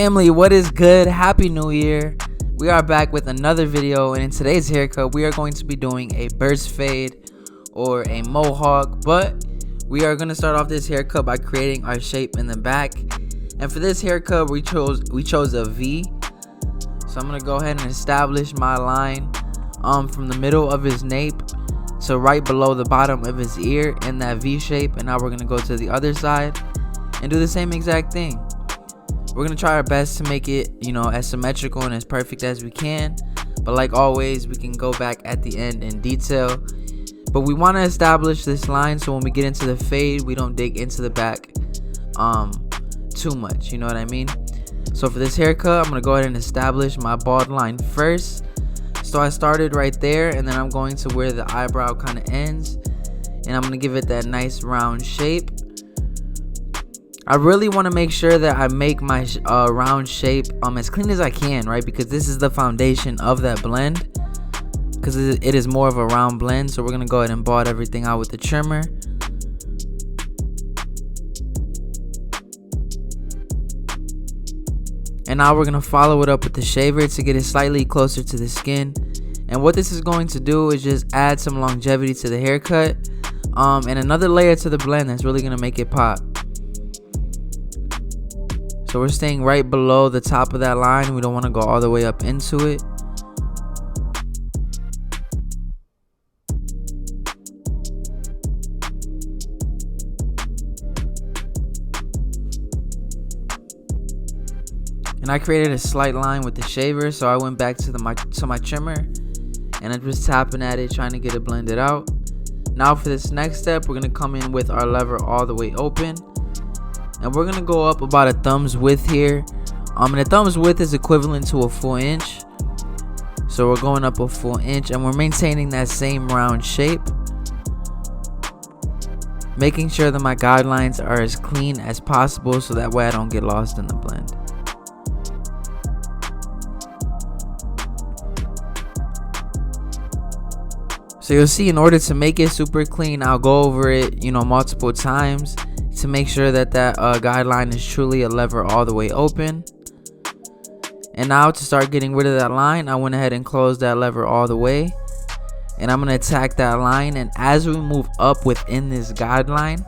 Family, what is good? Happy New Year. We are back with another video, and in today's haircut we are going to be doing a burst fade or a mohawk, but we are going to start off this haircut by creating our shape in the back. And for this haircut we chose a V. So I'm going to go ahead and establish my line from the middle of his nape to right below the bottom of his ear in that V shape. And now we're going to go to the other side and do the same exact thing. We're going to try our best to make it, as symmetrical and as perfect as we can. But like always, we can go back at the end in detail. But we want to establish this line so when we get into the fade, we don't dig into the back too much. You know what I mean? So for this haircut, I'm going to go ahead and establish my bald line first. So I started right there, and then I'm going to where the eyebrow kind of ends. And I'm going to give it that nice round shape. I really want to make sure that I make my round shape as clean as I can, right? Because this is the foundation of that blend, because it is more of a round blend. So we're going to go ahead and bald everything out with the trimmer. And now we're going to follow it up with the shaver to get it slightly closer to the skin. And what this is going to do is just add some longevity to the haircut and another layer to the blend that's really going to make it pop. So we're staying right below the top of that line. We don't want to go all the way up into it. And I created a slight line with the shaver, so I went back to my trimmer and I'm just tapping at it, trying to get it blended out. Now for this next step, we're going to come in with our lever all the way open. And we're going to go up about a thumb's width here. And a thumb's width is equivalent to a full inch. So we're going up a full inch and we're maintaining that same round shape. Making sure that my guidelines are as clean as possible so that way I don't get lost in the blend. So you'll see, in order to make it super clean, I'll go over it, multiple times to make sure that guideline is truly a lever all the way open. And now to start getting rid of that line, I went ahead and closed that lever all the way. And I'm going to attack that line. And as we move up within this guideline,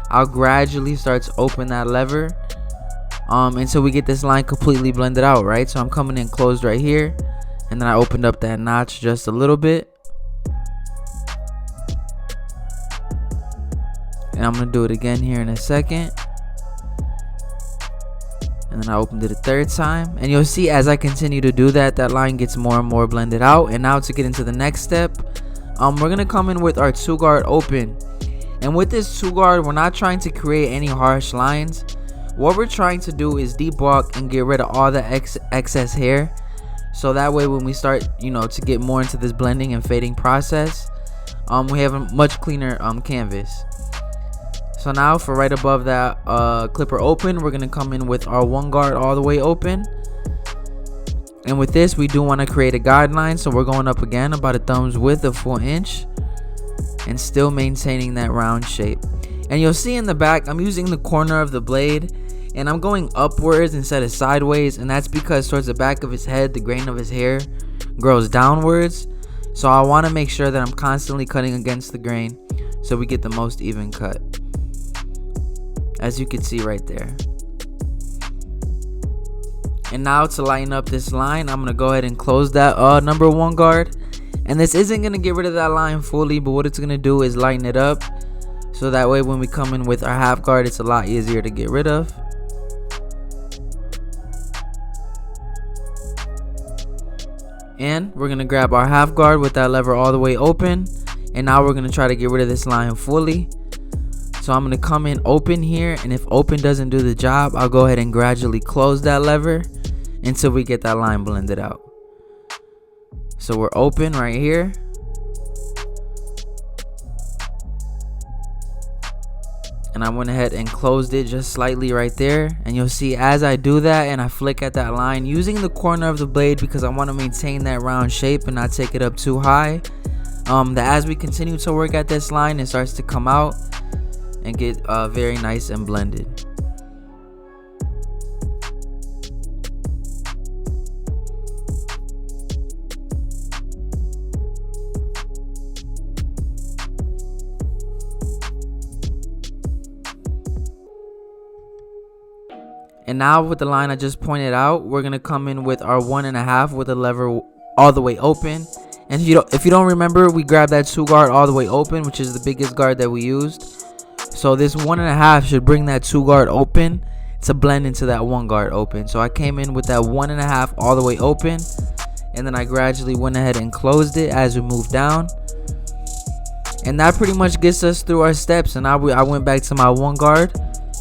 I'll gradually start to open that lever until we get this line completely blended out, right? So I'm coming in closed right here. And then I opened up that notch just a little bit. And I'm going to do it again here in a second. And then I opened it a third time. And you'll see as I continue to do that, that line gets more and more blended out. And now to get into the next step, we're going to come in with our 2-guard open. And with this 2-guard, we're not trying to create any harsh lines. What we're trying to do is debulk and get rid of all the excess hair. So that way when we start, to get more into this blending and fading process, we have a much cleaner canvas. So now for right above that clipper open, we're going to come in with our 1-guard all the way open. And with this, we do want to create a guideline. So we're going up again about a thumb's width, a full inch. And still maintaining that round shape. And you'll see in the back, I'm using the corner of the blade. And I'm going upwards instead of sideways. And that's because towards the back of his head, the grain of his hair grows downwards. So I want to make sure that I'm constantly cutting against the grain so we get the most even cut. As you can see right there. And now to lighten up this line, I'm going to go ahead and close that number 1 guard. And this isn't going to get rid of that line fully, but what it's going to do is lighten it up. So that way when we come in with our half guard, it's a lot easier to get rid of. And we're going to grab our half guard with that lever all the way open. And now we're going to try to get rid of this line fully. So I'm going to come in open here, and if open doesn't do the job, I'll go ahead and gradually close that lever until we get that line blended out. So we're open right here. And I went ahead and closed it just slightly right there. And you'll see as I do that and I flick at that line using the corner of the blade because I want to maintain that round shape and not take it up too high. That as we continue to work at this line, it starts to come out and get very nice and blended. And now with the line I just pointed out, we're gonna come in with our 1.5 with the lever all the way open. And if you don't remember, we grabbed that 2 guard all the way open, which is the biggest guard that we used. So this 1.5 should bring that 2 guard open to blend into that 1 guard open. So I came in with that 1.5 all the way open, and then I gradually went ahead and closed it as we moved down. And that pretty much gets us through our steps. And I went back to my 1 guard,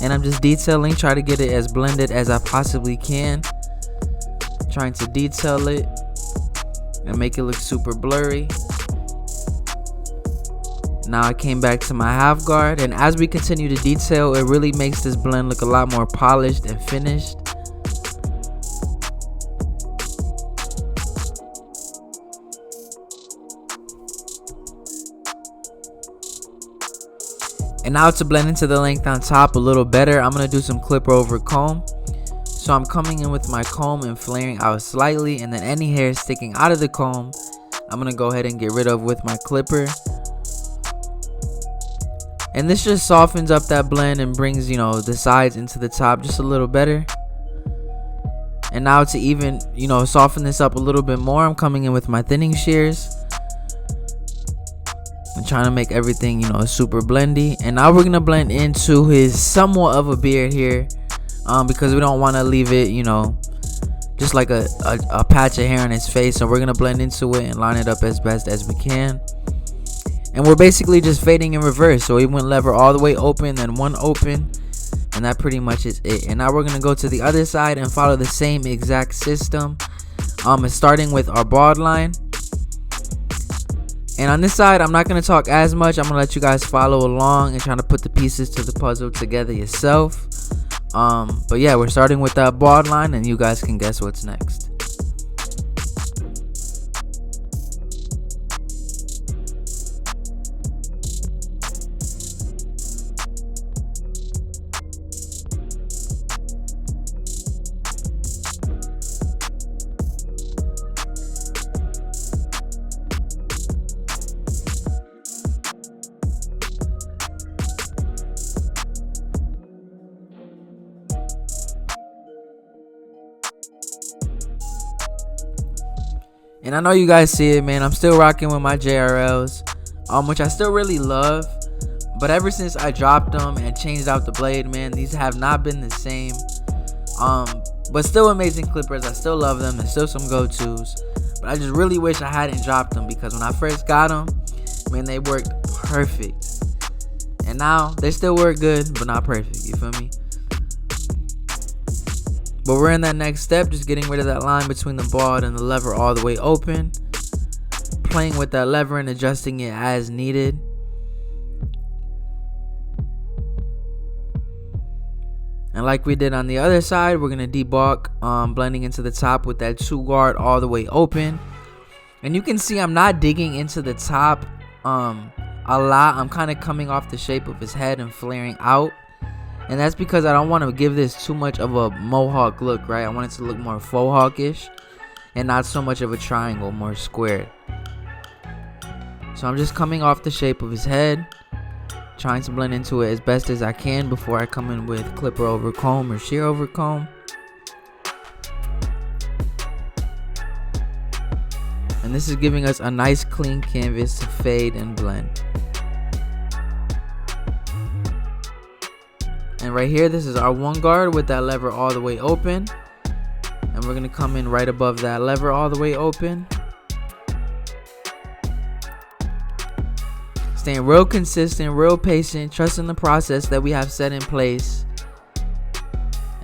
and I'm just detailing, try to get it as blended as I possibly can, trying to detail it and make it look super blurry. Now I came back to my half guard, and as we continue to detail, it really makes this blend look a lot more polished and finished. And now to blend into the length on top a little better, I'm going to do some clipper over comb. So I'm coming in with my comb and flaring out slightly, and then any hair sticking out of the comb, I'm going to go ahead and get rid of with my clipper. And this just softens up that blend and brings, the sides into the top just a little better. And now to even, soften this up a little bit more, I'm coming in with my thinning shears. I'm trying to make everything, super blendy. And now we're going to blend into his somewhat of a beard here. Because we don't want to leave it, just like a patch of hair on his face. So we're going to blend into it and line it up as best as we can. And we're basically just fading in reverse. So we went lever all the way open, then 1 open. And that pretty much is it. And now we're going to go to the other side and follow the same exact system. Starting with our bald line. And on this side, I'm not going to talk as much. I'm going to let you guys follow along and trying to put the pieces to the puzzle together yourself. But yeah, we're starting with that bald line, and you guys can guess what's next. And I know you guys see it, man. I'm still rocking with my JRLs, which I still really love. But ever since I dropped them and changed out the blade, man, these have not been the same. But still amazing clippers. I still love them. There's still some go-tos. But I just really wish I hadn't dropped them, because when I first got them, man, they worked perfect. And now they still work good, but not perfect. You feel me? But we're in that next step, just getting rid of that line between the bald and the lever all the way open. Playing with that lever and adjusting it as needed. And like we did on the other side, we're going to debulk, blending into the top with that 2 guard all the way open. And you can see I'm not digging into the top a lot. I'm kind of coming off the shape of his head and flaring out. And that's because I don't want to give this too much of a mohawk look, right? I want it to look more faux hawkish and not so much of a triangle, more squared. So I'm just coming off the shape of his head, trying to blend into it as best as I can before I come in with clipper over comb or shear over comb. And this is giving us a nice clean canvas to fade and blend. And right here, this is our 1 guard with that lever all the way open. And we're going to come in right above that lever all the way open. Staying real consistent, real patient, trusting the process that we have set in place.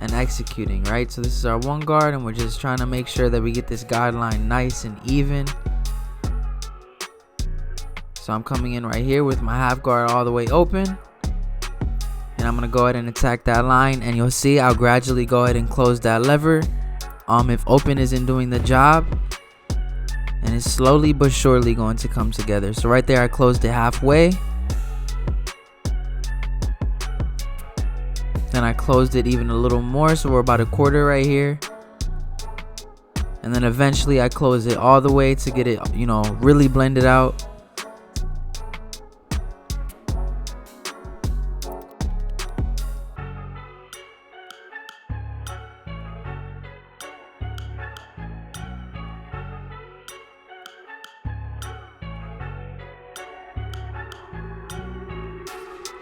And executing, right? So this is our 1 guard, and we're just trying to make sure that we get this guideline nice and even. So I'm coming in right here with my half guard all the way open. And I'm going to go ahead and attack that line, and you'll see I'll gradually go ahead and close that lever if open isn't doing the job, and it's slowly but surely going to come together. So right there I closed it halfway, then I closed it even a little more, so we're about a quarter right here, and then eventually I close it all the way to get it really blended out.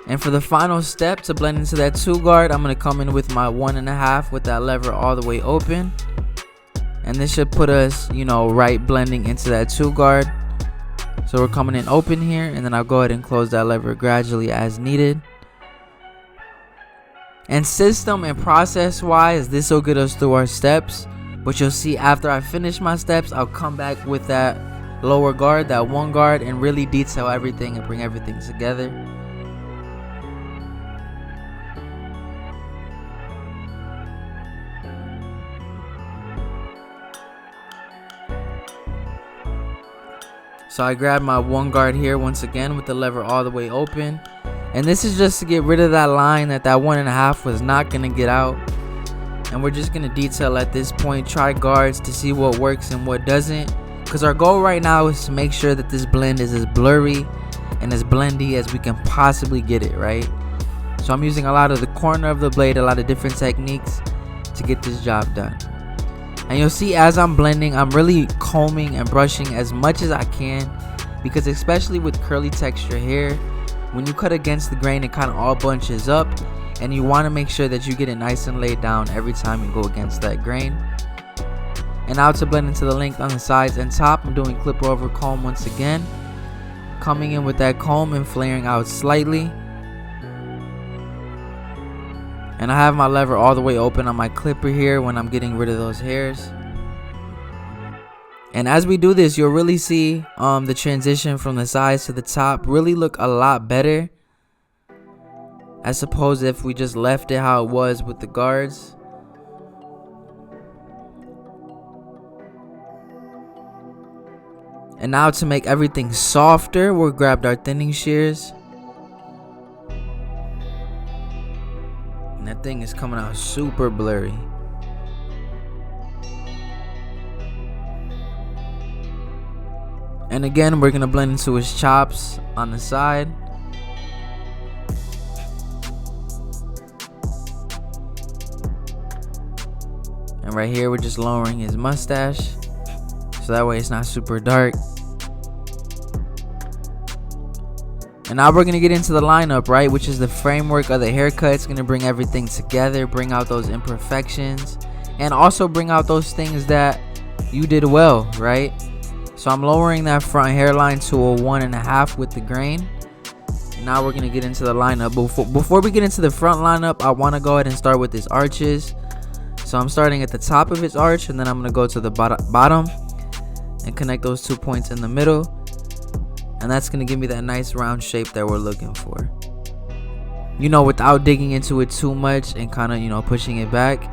And for the final step to blend into that 2 guard, I'm going to come in with my 1.5 with that lever all the way open. And this should put us, right blending into that 2 guard. So we're coming in open here, and then I'll go ahead and close that lever gradually as needed. And system and process wise, this will get us through our steps. But you'll see after I finish my steps, I'll come back with that lower guard, that 1 guard, and really detail everything and bring everything together. So I grab my 1 guard here once again with the lever all the way open. And this is just to get rid of that line that 1.5 was not going to get out. And we're just going to detail at this point, try guards to see what works and what doesn't. Because our goal right now is to make sure that this blend is as blurry and as blendy as we can possibly get it, right? So I'm using a lot of the corner of the blade, a lot of different techniques to get this job done. And you'll see as I'm blending, I'm really combing and brushing as much as I can, because especially with curly texture hair, when you cut against the grain, it kind of all bunches up, and you want to make sure that you get it nice and laid down every time you go against that grain. And now to blend into the length on the sides and top, I'm doing clipper over comb once again, coming in with that comb and flaring out slightly. And I have my lever all the way open on my clipper here when I'm getting rid of those hairs. And as we do this, you'll really see the transition from the sides to the top really look a lot better, as opposed if we just left it how it was with the guards. And now to make everything softer, we'll grab our thinning shears. And that thing is coming out super blurry. And again, we're going to blend into his chops on the side. And right here, we're just lowering his mustache, so that way it's not super dark. And now we're going to get into the lineup, right, which is the framework of the haircut. It's going to bring everything together, bring out those imperfections, and also bring out those things that you did well, right? So I'm lowering that front hairline to a 1.5 with the grain. And now we're going to get into the lineup. Before we get into the front lineup, I want to go ahead and start with his arches. So I'm starting at the top of his arch, and then I'm going to go to the bottom and connect those 2 points in the middle. And that's going to give me that nice round shape that we're looking for. Without digging into it too much and kind of, pushing it back.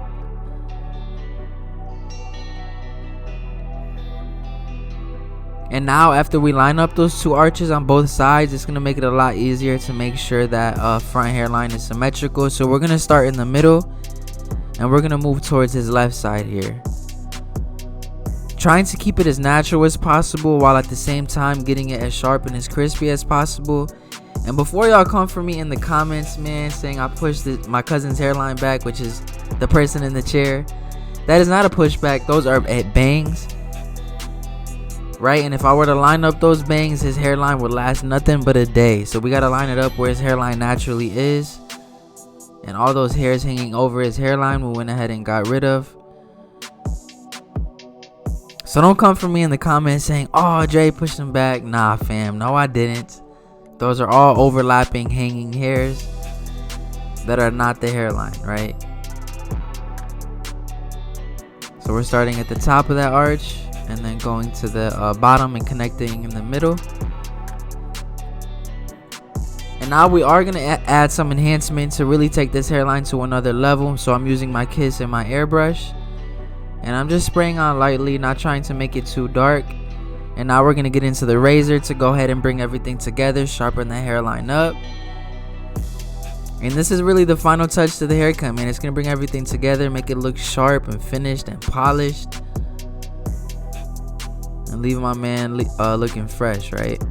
And now after we line up those 2 arches on both sides, it's going to make it a lot easier to make sure that front hairline is symmetrical. So we're going to start in the middle, and we're going to move towards his left side here, trying to keep it as natural as possible while at the same time getting it as sharp and as crispy as possible. And before y'all come for me in the comments, man, saying I pushed my cousin's hairline back, which is the person in the chair, that is not a pushback. Those are bangs, right? And if I were to line up those bangs, his hairline would last nothing but a day. So we got to line it up where his hairline naturally is, and all those hairs hanging over his hairline we went ahead and got rid of. So don't come for me in the comments saying, oh, Dre pushed him back. Nah, fam. No, I didn't. Those are all overlapping hanging hairs that are not the hairline, right? So we're starting at the top of that arch and then going to the bottom and connecting in the middle. And now we are going to add some enhancement to really take this hairline to another level. So I'm using my Kiss and my airbrush. And I'm just spraying on lightly, not trying to make it too dark. And now we're going to get into the razor to go ahead and bring everything together, sharpen the hairline up. And this is really the final touch to the haircut, man. It's going to bring everything together, make it look sharp and finished and polished, and leave my man looking fresh, right?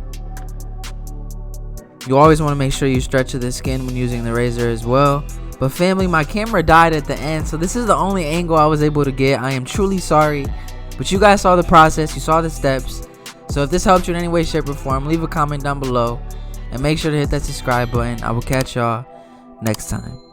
You always want to make sure you stretch the skin when using the razor as well. But family, my camera died at the end, so this is the only angle I was able to get. I am truly sorry, but you guys saw the process, you saw the steps. So if this helped you in any way, shape, or form, leave a comment down below. and make sure to hit that subscribe button. I will catch y'all next time.